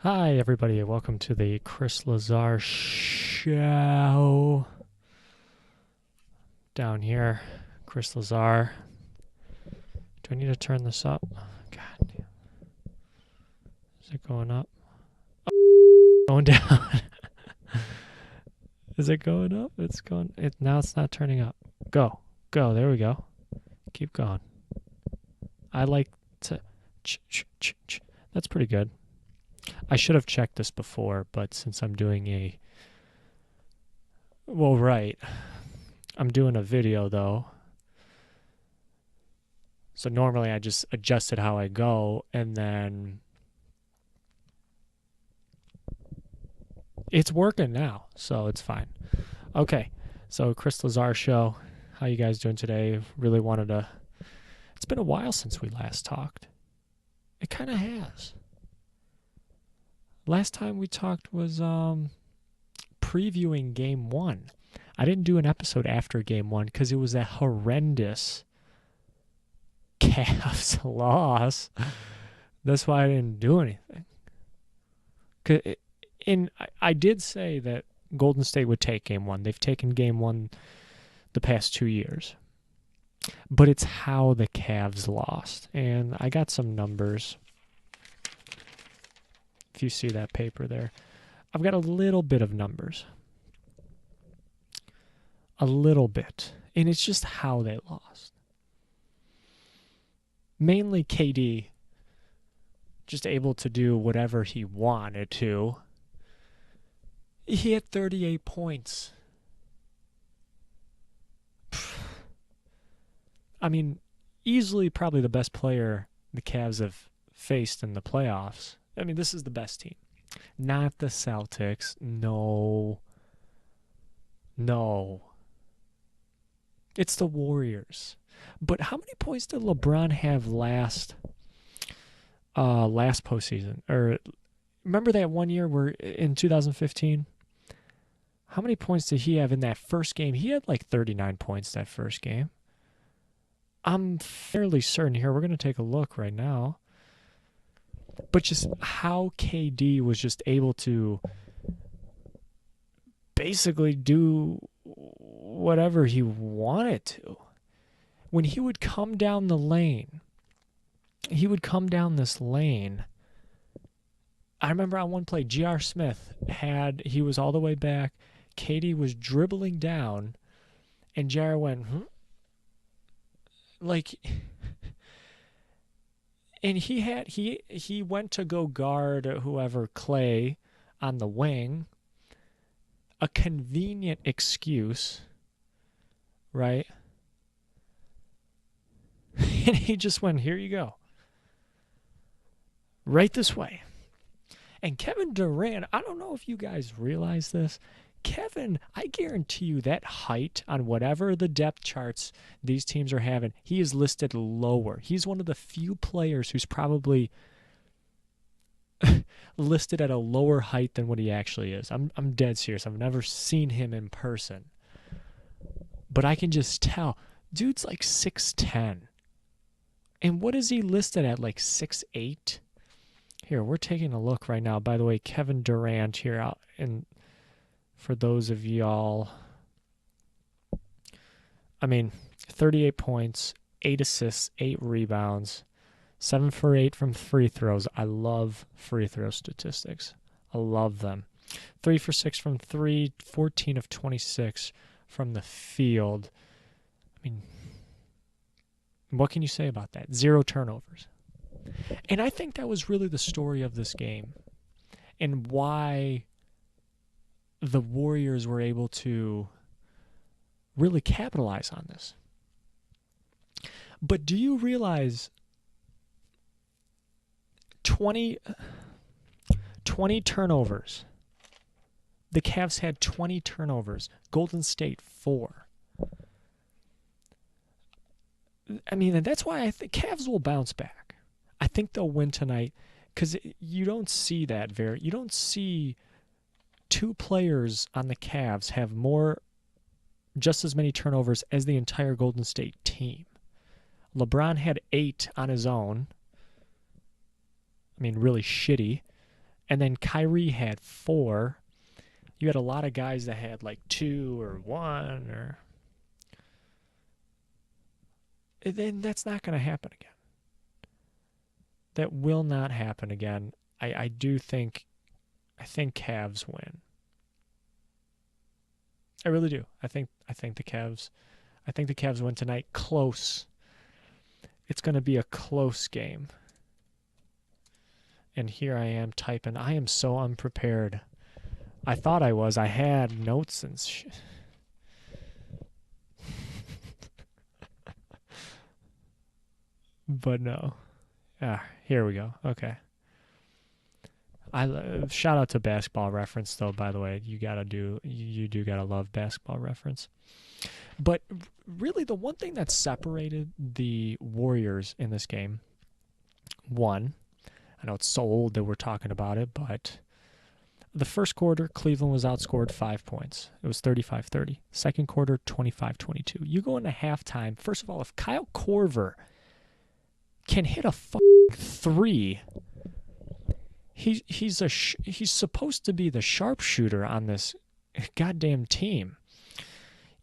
Hi, everybody. Welcome to the Chris Lazar Show. Down here, Chris Lazar. Do I need to turn this up? God damn. Is it going up? Oh, going down. Is it going up? It's going. Now it's not turning up. Go. Go. There we go. Keep going. I like to. That's pretty good. I should have checked this before, but since I'm doing a... Well, right. I'm doing a video, though. So normally I just adjust it how I go, and then... It's working now, so it's fine. Okay, so Chris Lazar Show. How you guys doing today? Really wanted to... It's been a while since we last talked. It kind of has. Last time we talked was previewing Game 1. I didn't do an episode after Game 1 because it was a horrendous Cavs loss. That's why I didn't do anything. I did say that Golden State would take Game 1. They've taken Game 1 the past 2 years. But it's how the Cavs lost. And I got some numbers. If you see that paper there, I've got a little bit of numbers. A little bit. And it's just how they lost. Mainly KD just able to do whatever he wanted to. He had 38 points. I mean, easily probably the best player the Cavs have faced in the playoffs. I mean, this is the best team. Not the Celtics. No. It's the Warriors. But how many points did LeBron have last postseason? Or remember that one year where in 2015? How many points did he have in that first game? He had like 39 points that first game. I'm fairly certain here. We're going to take a look right now. But just how KD was just able to basically do whatever he wanted to. When he would come down the lane, he would come down this lane. I remember on one play, J.R. Smith he was all the way back. KD was dribbling down, and J.R. went, like... And he went to go guard whoever, Clay, on the wing. A convenient excuse, right? And he just went, here you go. Right this way. And Kevin Durant, I don't know if you guys realize this. Kevin, I guarantee you that height on whatever the depth charts these teams are having, he is listed lower. He's one of the few players who's probably listed at a lower height than what he actually is. I'm dead serious. I've never seen him in person. But I can just tell. Dude's like 6'10". And what is he listed at, like 6'8"? Here, we're taking a look right now. By the way, Kevin Durant here out in... For those of y'all, I mean, 38 points, 8 assists, 8 rebounds, 7 for 8 from free throws. I love free throw statistics. I love them. 3 for 6 from 3, 14 of 26 from the field. I mean, what can you say about that? 0 turnovers. And I think that was really the story of this game and why the Warriors were able to really capitalize on this. But do you realize 20 turnovers? The Cavs had 20 turnovers. Golden State, 4. I mean, and that's why I think Cavs will bounce back. I think they'll win tonight because you don't see that you don't see 2 players on the Cavs have just as many turnovers as the entire Golden State team. LeBron had 8 on his own. I mean, really shitty. And then Kyrie had 4. You had a lot of guys that had like 2 or 1 or... Then that's not going to happen again. That will not happen again. I think Cavs win. I really do. I think the Cavs win tonight. Close. It's going to be a close game. And here I am typing. I am so unprepared. I thought I was. I had notes and shit. But no. Here we go. Okay. Shout out to Basketball Reference though, by the way. You do gotta love Basketball Reference. But really the one thing that separated the Warriors in this game, one, I know it's so old that we're talking about it, but the first quarter, Cleveland was outscored 5 points. It was 35-30. Second quarter, 25-22. You go into halftime. First of all, if Kyle Korver can hit a 3, he's supposed to be the sharpshooter on this goddamn team.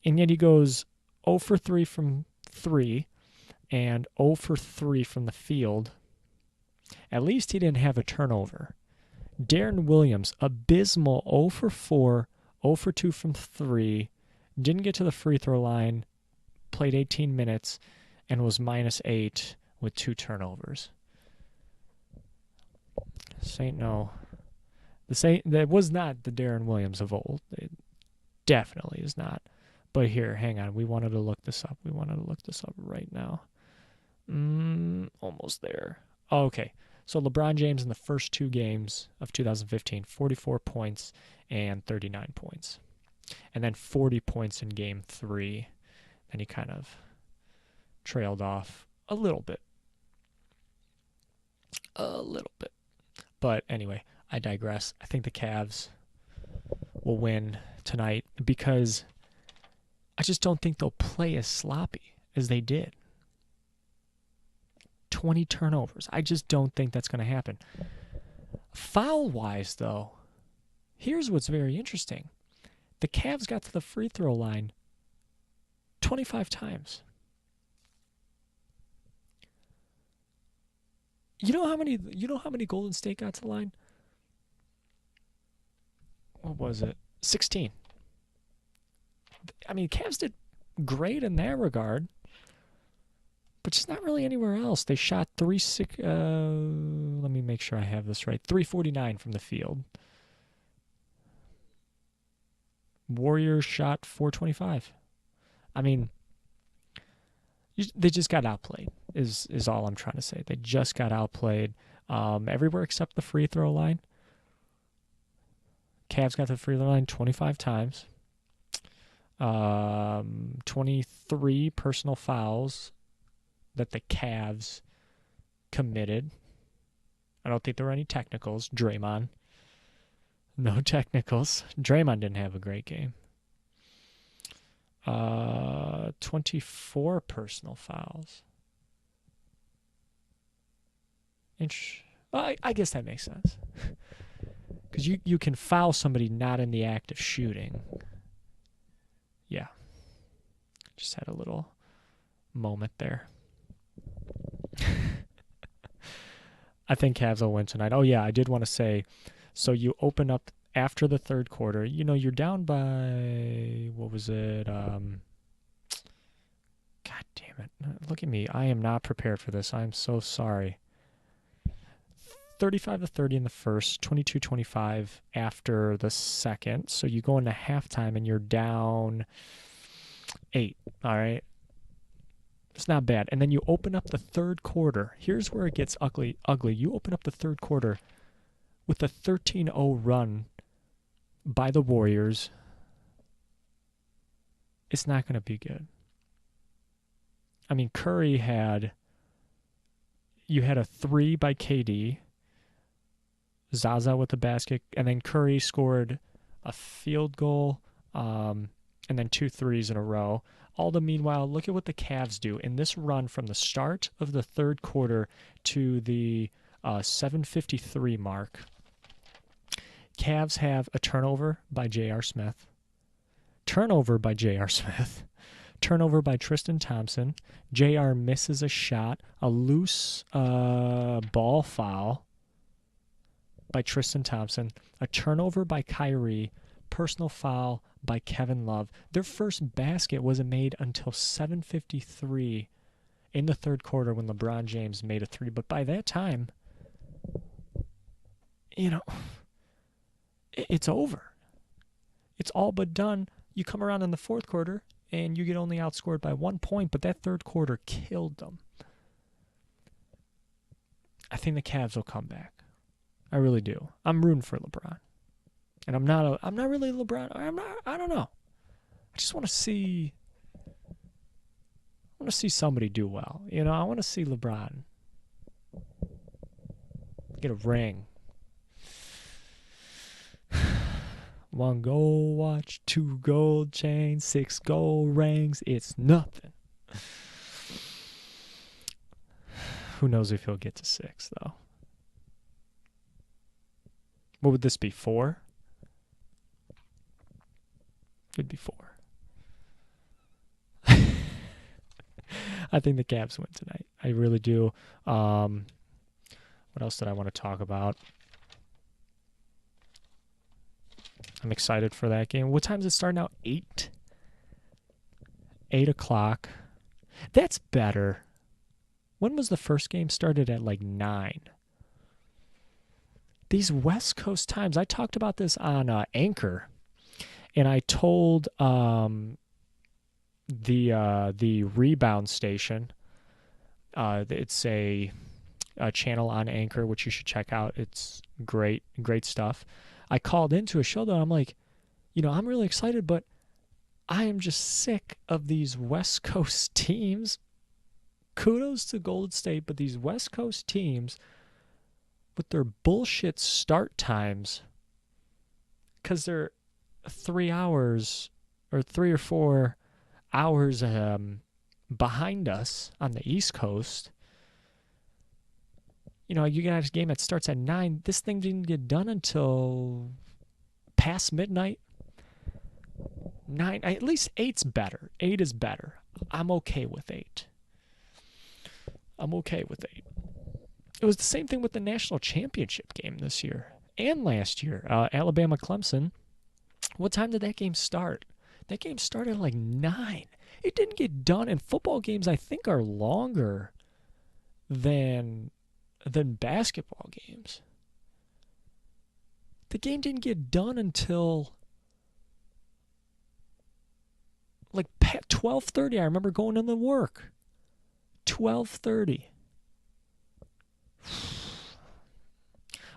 And yet he goes 0 for 3 from 3 and 0 for 3 from the field. At least he didn't have a turnover. Darren Williams, abysmal 0 for 4, 0 for 2 from 3, didn't get to the free throw line, played 18 minutes, and was -8 with 2 turnovers. That was not the Darren Williams of old. It definitely is not. But here, hang on. We wanted to look this up. Right now. Almost there. Oh, okay. So LeBron James in the first 2 games of 2015, 44 points and 39 points. And then 40 points in game 3. Then he kind of trailed off a little bit. But anyway, I digress. I think the Cavs will win tonight because I just don't think they'll play as sloppy as they did. 20 turnovers. I just don't think that's going to happen. Foul-wise, though, here's what's very interesting. The Cavs got to the free throw line 25 times. You know how many Golden State got to the line? What was it? 16. I mean, Cavs did great in that regard, but just not really anywhere else. They shot 349 from the field. Warriors shot 425. I mean, they just got outplayed is all I'm trying to say. They just got outplayed everywhere except the free throw line. Cavs got to the free throw line 25 times. 23 personal fouls that the Cavs committed. I don't think there were any technicals. Draymond. No technicals. Draymond didn't have a great game. 24 personal fouls. I guess that makes sense. Because you can foul somebody not in the act of shooting. Yeah. Just had a little moment there. I think Cavs will win tonight. Oh, yeah, I did want to say, so you open up after the third quarter. You know, you're down by, what was it? God damn it. Look at me. I am not prepared for this. I'm so sorry. 35-30 in the first, 22-25 after the second. So you go into halftime and you're down 8. All right. It's not bad. And then you open up the third quarter. Here's where it gets ugly. You open up the third quarter with a 13-0 run by the Warriors. It's not going to be good. I mean, you had a 3 by KD. Zaza with the basket, and then Curry scored a field goal, and then 2 threes in a row. All the meanwhile, look at what the Cavs do in this run from the start of the third quarter to the 7:53 mark. Cavs have a turnover by J.R. Smith. Turnover by J.R. Smith. Turnover by Tristan Thompson. J.R. misses a shot. A loose ball foul by Tristan Thompson. A turnover by Kyrie. Personal foul by Kevin Love. Their first basket wasn't made until 7:53 in the third quarter when LeBron James made a three. But by that time, it's over. It's all but done. You come around in the fourth quarter, and you get only outscored by 1 point, but that third quarter killed them. I think the Cavs will come back. I really do. I'm rooting for LeBron. And I'm not really LeBron. I don't know. I just want to see somebody do well. I want to see LeBron get a ring. 1 gold watch, 2 gold chains, 6 gold rings. It's nothing. Who knows if he'll get to 6, though. What would this be, 4? It'd be 4. I think the Cavs win tonight. I really do. What else did I want to talk about? I'm excited for that game. What time is it starting now? 8? 8 o'clock. That's better. When was the first game? Started at like 9. These West Coast times, I talked about this on Anchor, and I told the Rebound station, it's a channel on Anchor, which you should check out. It's great stuff. I called into a show, though. I'm like, I'm really excited, but I am just sick of these West Coast teams. Kudos to Golden State, but these West Coast teams with their bullshit start times, because they're 3 hours or 3 or 4 hours behind us on the East Coast. You got a game that starts at 9. This thing didn't get done until past midnight. 9, at least 8's better. 8 is better. I'm okay with 8. It was the same thing with the national championship game this year and last year. Alabama-Clemson. What time did that game start? That game started at like 9. It didn't get done, and football games, I think, are longer than basketball games. The game didn't get done until like 12:30. I remember going into work. 12:30.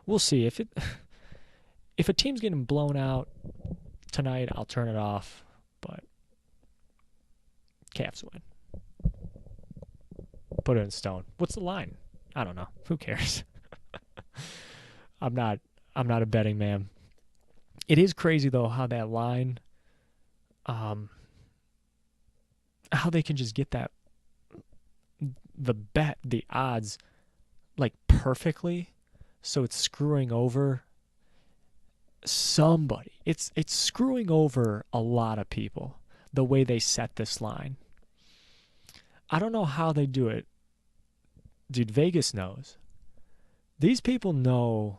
We'll see. If a team's getting blown out tonight, I'll turn it off. But Cavs win. Put it in stone. What's the line? I don't know. Who cares? I'm not a betting man. It is crazy though how that line, how they can just get the odds like perfectly, so it's screwing over somebody. It's screwing over a lot of people the way they set this line. I don't know how they do it. Dude, Vegas knows. These people know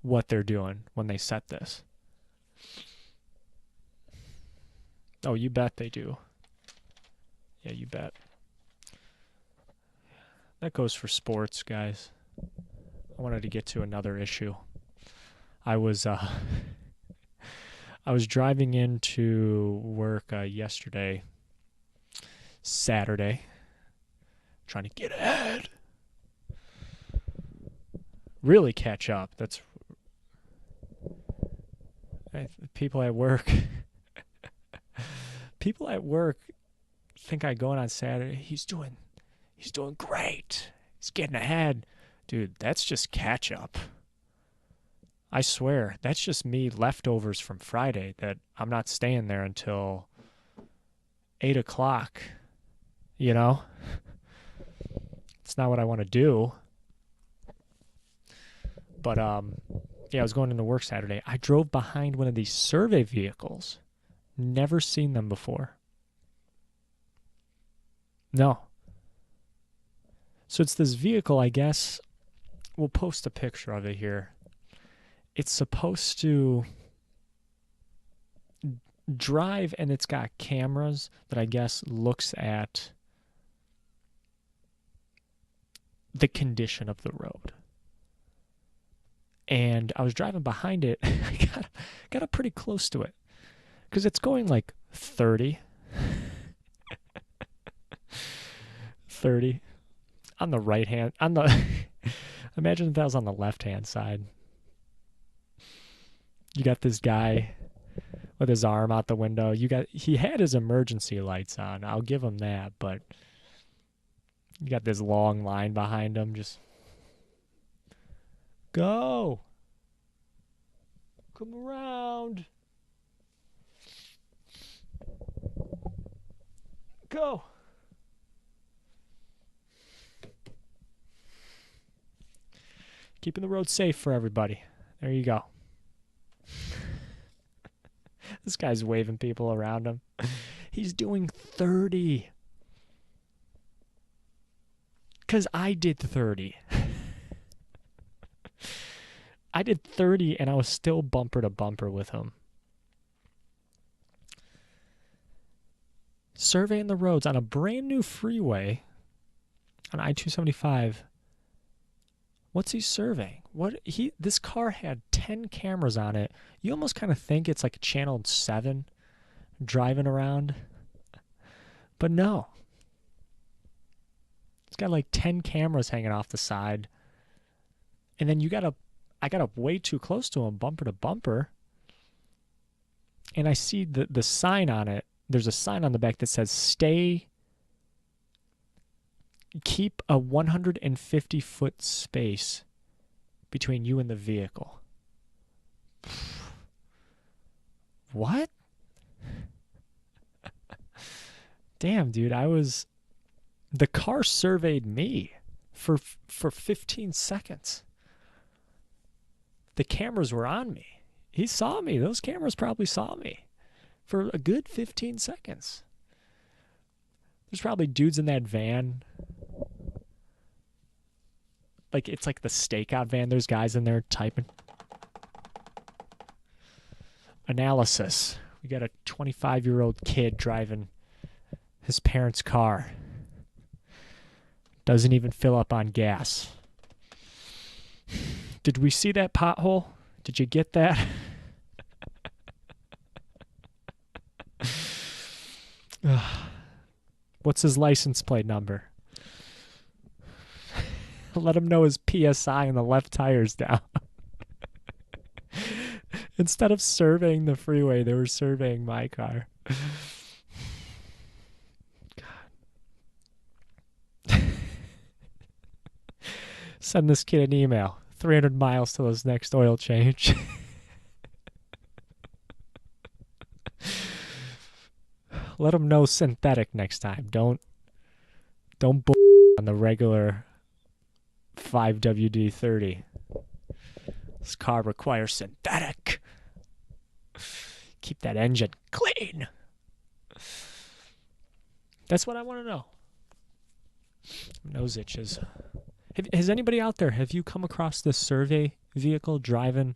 what they're doing when they set this. Oh, you bet they do. Yeah, you bet. That goes for sports, guys. I wanted to get to another issue. I was driving into work yesterday, Saturday, trying to get ahead. Really catch up. That's people at work. People at work think I go in on Saturday. He's doing great. He's getting ahead. Dude, that's just catch up. I swear, that's just me leftovers from Friday that I'm not staying there until 8 o'clock. It's not what I want to do. But Yeah, I was going into work Saturday. I drove behind one of these survey vehicles. Never seen them before. No. So it's this vehicle, I guess. We'll post a picture of it here. It's supposed to drive, and it's got cameras that I guess looks at the condition of the road. And I was driving behind it. I got up pretty close to it because it's going like 30. 30 on the right hand. On the imagine if that was on the left hand side. You got this guy with his arm out the window. He had his emergency lights on. I'll give him that, but you got this long line behind him. Just go. Come around. Go. Keeping the road safe for everybody. There you go. This guy's waving people around him. He's doing 30. Because I did 30. I did 30 and I was still bumper to bumper with him. Surveying the roads on a brand new freeway on I-275. What's he surveying? This car had 10 cameras on it. You almost kind of think it's like a Channel 7 driving around. But no. It's got like 10 cameras hanging off the side. And then I got up way too close to him, bumper to bumper. And I see the sign on it. There's a sign on the back that says, keep a 150-foot space between you and the vehicle. What? Damn, dude, the car surveyed me for 15 seconds. The cameras were on me. He saw me. Those cameras probably saw me for a good 15 seconds. There's probably dudes in that van. Like, it's like the stakeout van. There's guys in there typing. Analysis. We got a 25-year-old kid driving his parents' car. Doesn't even fill up on gas. Did we see that pothole? Did you get that? What's his license plate number? Let him know his PSI and the left tire's down. Instead of surveying the freeway, they were surveying my car. God. Send this kid an email. 300 miles till his next oil change. Let him know synthetic next time. Don't bull on the regular 5WD-30. This car requires synthetic. Keep that engine clean. That's what I want to know. Nose itches. Has anybody out there, have you come across this survey vehicle driving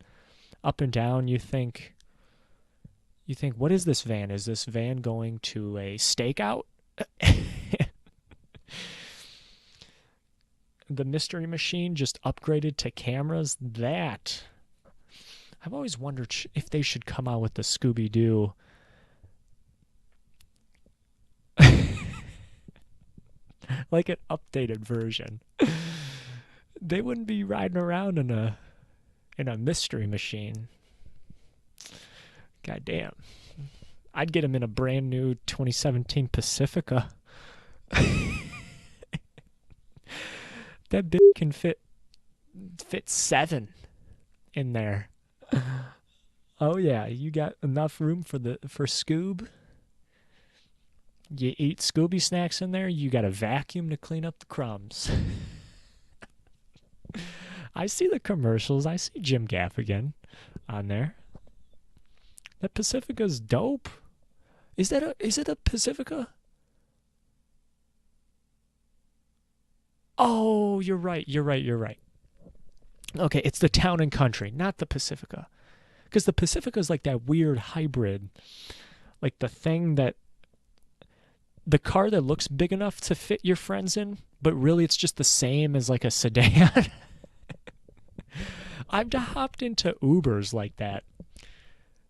up and down? You think, what is this van? Is this van going to a stakeout? The mystery machine just upgraded to cameras? That. I've always wondered if they should come out with the Scooby-Doo. Like an updated version. They wouldn't be riding around in a mystery machine. God damn. I'd get him in a brand new 2017 Pacifica. That bitch can fit 7 in there. Oh yeah, you got enough room for Scoob. You eat Scooby snacks in there, you got a vacuum to clean up the crumbs. I see the commercials. I see Jim Gaffigan on there. That Pacifica's dope. Is it a Pacifica? Oh, you're right. You're right. You're right. Okay, it's the Town and Country, not the Pacifica. Because the Pacifica is like that weird hybrid. Like the car that looks big enough to fit your friends in, but really it's just the same as like a sedan. I've hopped into Ubers like that.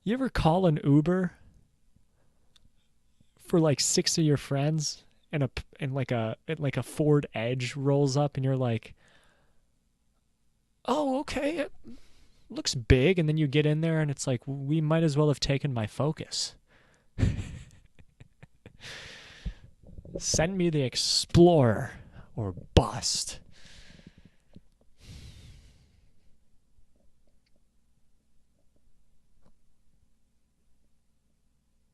You ever call an Uber for like 6 of your friends and like a Ford Edge rolls up and you're like, "Oh, okay. It looks big." And then you get in there and it's like, "We might as well have taken my Focus." Send me the Explorer or bust.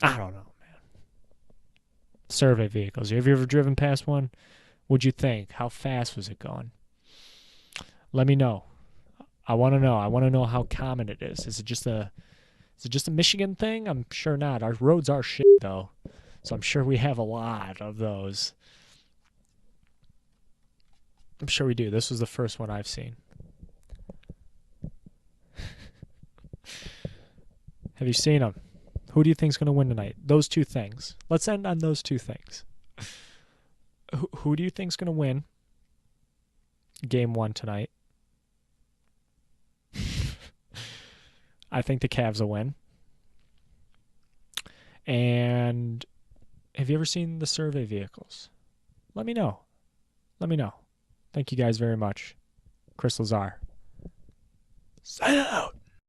I don't know, man. Survey vehicles. Have you ever driven past one? What'd you think? How fast was it going? Let me know. I want to know. I want to know how common it is. Is it just a Michigan thing? I'm sure not. Our roads are shit though. So I'm sure we have a lot of those. I'm sure we do. This was the first one I've seen. Have you seen them? Who do you think's going to win tonight? Those two things. Let's end on those two things. Who do you think's going to win game 1 tonight? I think the Cavs will win. And have you ever seen the survey vehicles? Let me know. Let me know. Thank you guys very much. Chris Lazar. Sign out.